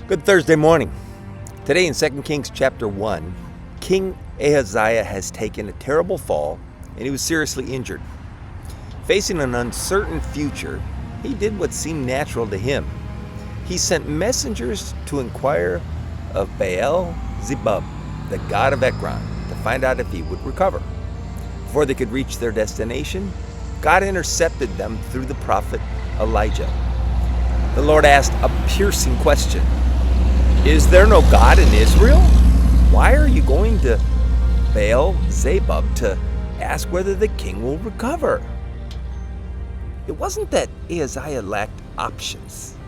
Good Thursday morning. Today in 2 Kings chapter 1, King Ahaziah has taken a terrible fall and he was seriously injured. Facing an uncertain future, he did what seemed natural to him. He sent messengers to inquire of Baal Zebub, the god of Ekron, to find out if he would recover. Before they could reach their destination, God intercepted them through the prophet Elijah. The Lord asked a piercing question. Is there no God in Israel? Why are you going to Baal Zebub to ask whether the king will recover? It wasn't that Ahaziah lacked options.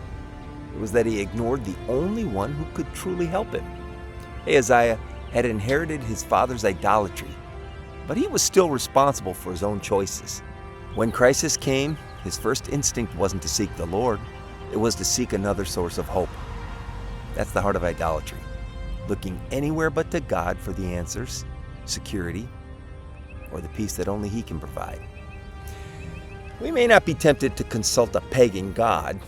It was that he ignored the only one who could truly help him. Ahaziah had inherited his father's idolatry, but he was still responsible for his own choices. When crisis came, his first instinct wasn't to seek the Lord. It was to seek another source of hope. That's the heart of idolatry, looking anywhere but to God for the answers, security, or the peace that only He can provide. We may not be tempted to consult a pagan god,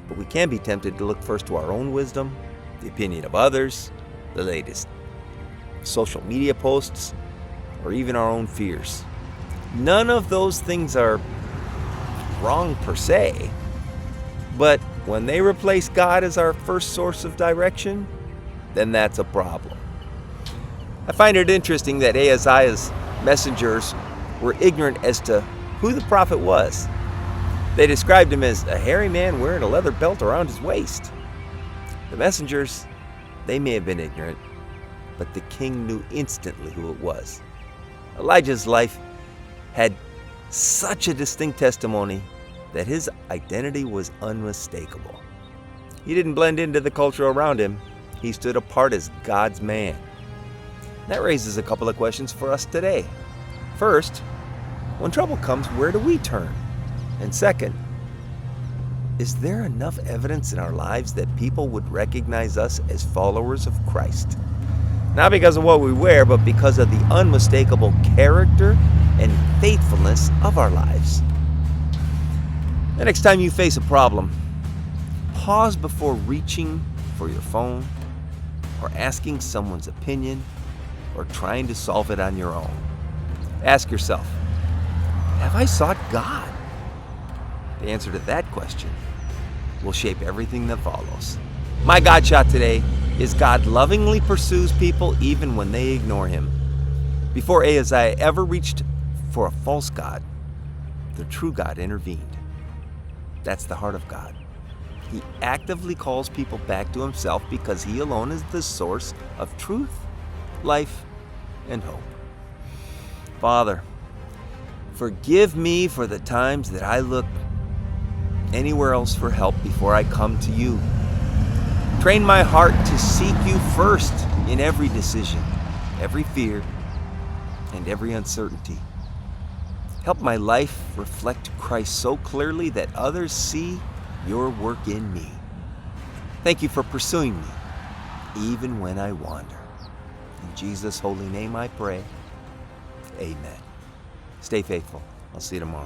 but we can be tempted to look first to our own wisdom, the opinion of others, the latest social media posts, or even our own fears. None of those things are wrong per se, but when they replace God as our first source of direction, then that's a problem. I find it interesting that Ahaziah's messengers were ignorant as to who the prophet was. They described him as a hairy man wearing a leather belt around his waist. The messengers, they may have been ignorant, but the king knew instantly who it was. Elijah's life had such a distinct testimony that his identity was unmistakable. He didn't blend into the culture around him. He stood apart as God's man. That raises a couple of questions for us today. First, when trouble comes, where do we turn? And second, is there enough evidence in our lives that people would recognize us as followers of Christ? Not because of what we wear, but because of the unmistakable character and faithfulness of our lives. The next time you face a problem, pause before reaching for your phone or asking someone's opinion or trying to solve it on your own. Ask yourself, have I sought God? The answer to that question will shape everything that follows. My God shot today is God lovingly pursues people even when they ignore Him. Before Ahaziah ever reached for a false god, the true God intervened. That's the heart of God. He actively calls people back to Himself because He alone is the source of truth, life, and hope. Father, forgive me for the times that I look anywhere else for help before I come to You. Train my heart to seek You first in every decision, every fear, and every uncertainty. Help my life reflect Christ so clearly that others see Your work in me. Thank You for pursuing me, even when I wander. In Jesus' holy name I pray. Amen. Stay faithful. I'll see you tomorrow.